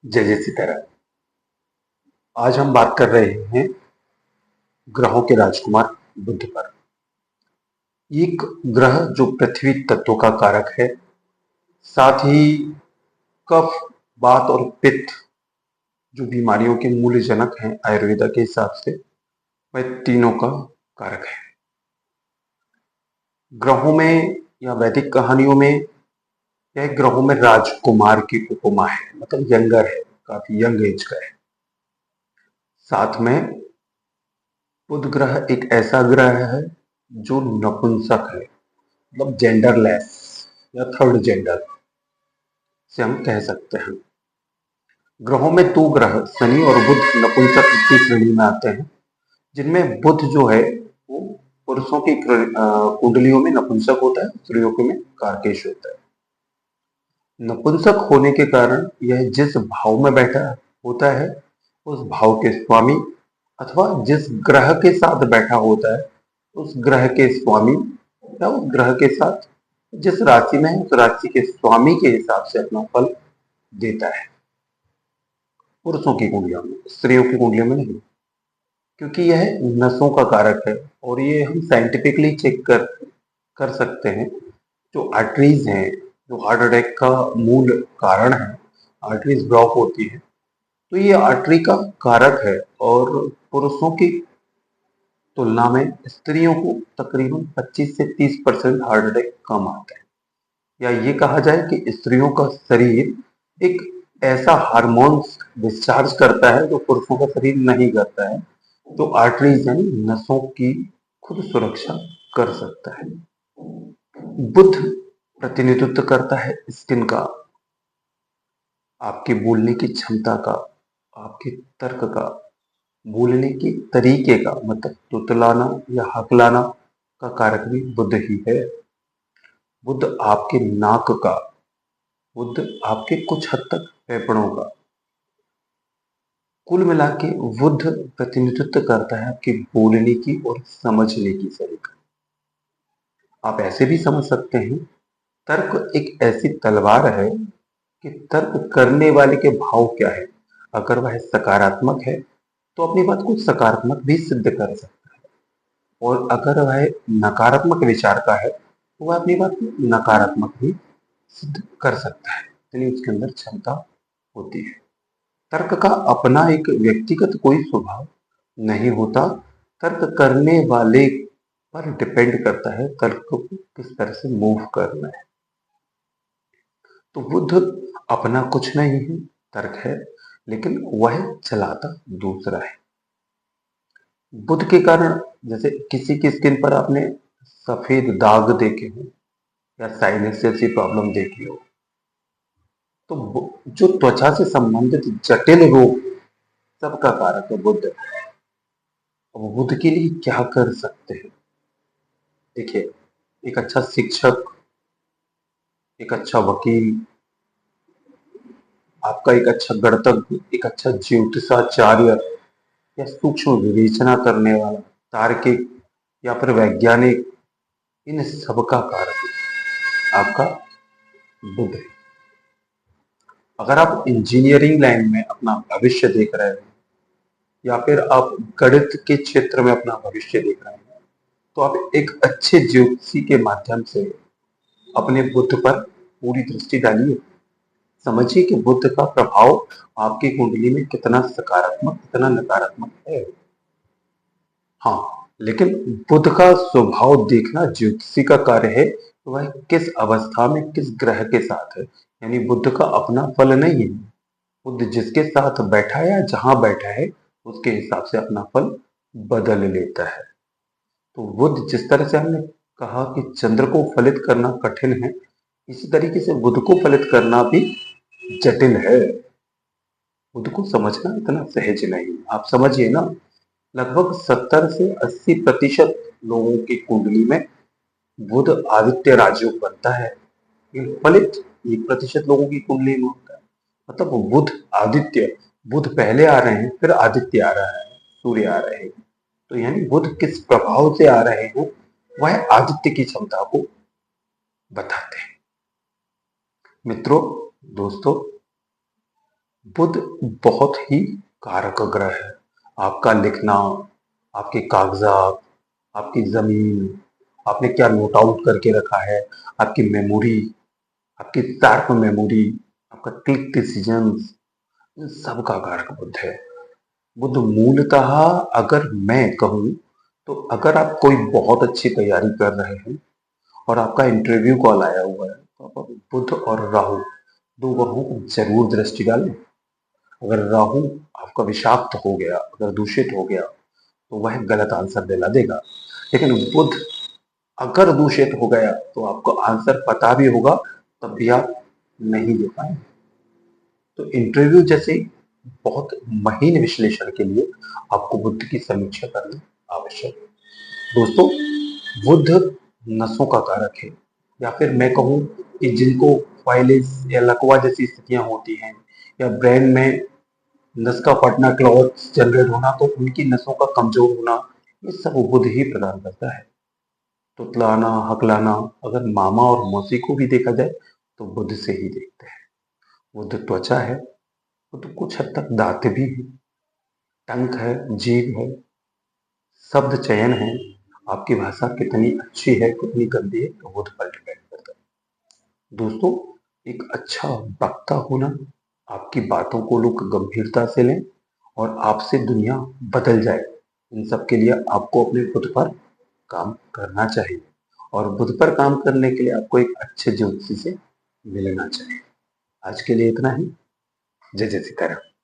जय जय सीताराम। आज हम बात कर रहे हैं ग्रहों के राजकुमार बुध पर। एक ग्रह जो पृथ्वी तत्व का कारक है, साथ ही कफ, वात और पित्त जो बीमारियों के मूल जनक हैं आयुर्वेदा के हिसाब से, वह तीनों का कारक है। ग्रहों में या वैदिक कहानियों में यह ग्रहों में राजकुमार की उपमा है, मतलब यंगर है, काफी यंग एज का है। साथ में बुध ग्रह एक ऐसा ग्रह है जो नपुंसक है, मतलब जेंडरलेस या थर्ड जेंडर से हम कह सकते हैं। ग्रहों में दो ग्रह शनि और बुध नपुंसक की श्रेणी में आते हैं, जिनमें बुध जो है वो पुरुषों की कुंडलियों में नपुंसक होता है, स्त्रियों के में कारकेश होता है। नपुंसक होने के कारण यह जिस भाव में बैठा होता है उस भाव के स्वामी, अथवा जिस ग्रह के साथ बैठा होता है उस ग्रह के स्वामी, या उस ग्रह के साथ जिस राशि में है उस राशि के स्वामी के हिसाब से अपना फल देता है। पुरुषों की कुंडलियों में, स्त्रियों की कुंडलियों में नहीं, क्योंकि यह नसों का कारक है। और ये हम साइंटिफिकली चेक कर सकते हैं। जो आर्टरीज हैं, जो हार्ट अटैक का मूल कारण है, आर्टरीज ब्लॉक होती है, तो ये आर्टरी का कारक है। और पुरुषों की तुलना में स्त्रियों को तकरीबन 25 से 30% हार्ट अटैक कम आता है। या ये कहा जाए कि स्त्रियों का शरीर एक ऐसा हार्मोन्स डिस्चार्ज करता है जो पुरुषों का शरीर नहीं करता है, तो आर्टरीज यानी नसों की खुद सुरक्षा कर सकता है। बुध प्रतिनिधित्व करता है स्किन का, आपकी बोलने की क्षमता का, आपके तर्क का, बोलने के तरीके का, मतलब तुतलाना या हकलाना का कारक भी बुध ही है। बुध आपके नाक का, बुध आपके कुछ हद तक फेफड़ों का, कुल मिला के बुध प्रतिनिधित्व करता है आपकी बोलने की और समझने की शैली का। आप ऐसे भी समझ सकते हैं, तर्क एक ऐसी तलवार है कि तर्क करने वाले के भाव क्या है। अगर वह सकारात्मक है तो अपनी बात को सकारात्मक भी सिद्ध कर सकता है, और अगर वह नकारात्मक विचार का है तो वह अपनी बात को नकारात्मक भी सिद्ध कर सकता है, इतनी उसके अंदर क्षमता होती है। तर्क का अपना एक व्यक्तिगत कोई स्वभाव नहीं होता, तर्क करने वाले पर डिपेंड करता है तर्क को किस तरह से मूव करना है। तो बुध अपना कुछ नहीं है, तर्क है, लेकिन वह चलाता दूसरा है। बुध के कारण जैसे किसी की स्किन पर आपने सफेद दाग देखे हो या साइनस जैसी प्रॉब्लम देखी हो, तो जो त्वचा से संबंधित जटिल रोग, सबका कारक है बुध। अब बुध के लिए क्या कर सकते हैं? देखिए, एक अच्छा शिक्षक, एक अच्छा वकील, आपका एक अच्छा गणितज्ञ, एक अच्छा ज्योतिषाचार्य या सूक्ष्म विवेचना करने वाला, तार्किक या फिर वैज्ञानिक, इन सबका कारक आपका बुध है। अगर आप इंजीनियरिंग लाइन में अपना भविष्य देख रहे हैं या फिर आप गणित के क्षेत्र में अपना भविष्य देख रहे हैं, तो आप एक अच्छे ज्योतिषी के माध्यम से अपने बुध पर पूरी दृष्टि डालिए। समझिए कि बुध का प्रभाव आपकी कुंडली में कितना सकारात्मक, कितना नकारात्मक है। हाँ, लेकिन बुध का स्वभाव देखना ज्योतिषी का कार्य है, तो वह किस अवस्था में किस ग्रह के साथ है। यानी बुध का अपना फल नहीं है, बुध जिसके साथ बैठा है या जहां बैठा है उसके हिसाब से अपना फल बदल लेता है। तो बुध, जिस तरह से हमने कहा कि चंद्र को फलित करना कठिन है, इसी तरीके से बुध को फलित करना भी जटिल है। बुध को समझना इतना सहज नहीं। आप समझिए ना, लगभग 70 से 80% लोगों की कुंडली में बुध आदित्य राजयोग बनता है, लेकिन फलित 1% लोगों की कुंडली में होता है। मतलब बुध आदित्य, बुध पहले आ रहे हैं, फिर आदित्य आ रहा है, सूर्य आ रहे हैं। तो यानी बुध किस प्रभाव से आ रहे हैं, वह आदित्य की क्षमता को बताते हैं। मित्रों, दोस्तों, बुध बहुत ही कारक ग्रह है। आपका लिखना, आपके कागज़ात, आपकी ज़मीन, आपने क्या नोट आउट करके रखा है, आपकी मेमोरी, आपकी शार्प मेमोरी, आपका क्विक डिसीजंस, इन सब का कारक बुध है। बुध मूलतः, अगर मैं कहूँ, तो अगर आप कोई बहुत अच्छी तैयारी कर रहे हैं और आपका इंटरव्यू कॉल आया हुआ है, तो आप बुध और राहु, 2 ग्रहों को ज़रूर दृष्टि डालें। अगर राहु आपका विषाक्त हो गया, अगर दूषित हो गया, तो वह गलत आंसर दिला देगा। लेकिन बुध अगर दूषित हो गया, तो आपको आंसर पता भी होगा, तब भी आप नहीं दे पाएंगे। तो इंटरव्यू जैसे बहुत महीन विश्लेषण के लिए आपको बुध की समीक्षा करना आवश्यक है। दोस्तों, बुध नसों का कारक है, या फिर मैं कहूँ कि जिनको फाइलिस या लकवा जैसी स्थितियां होती हैं, या ब्रेन में नस का फटना, क्लॉट्स जनरेट होना, तो उनकी नसों का कमजोर होना, ये सब बुध ही प्रदान करता है। तुतलाना, हकलाना, अगर मामा और मौसी को भी देखा जाए, तो बुध से ही देखते हैं। बुध त्वचा है, बुध कुछ हद तक दांत भी है, टंक है, जीभ है, शब्द चयन है, आपकी भाषा कितनी अच्छी है, कितनी गंदी है, तो बुध पर डिपेंड करता है। दोस्तों, एक अच्छा वक्ता होना, आपकी बातों को लोग गंभीरता से लें और आपसे दुनिया बदल जाए, इन सब के लिए आपको अपने बुध पर काम करना चाहिए। और बुध पर काम करने के लिए आपको एक अच्छे ज्योतिषी से मिलना चाहिए। आज के लिए इतना ही। जय जय सीताराम।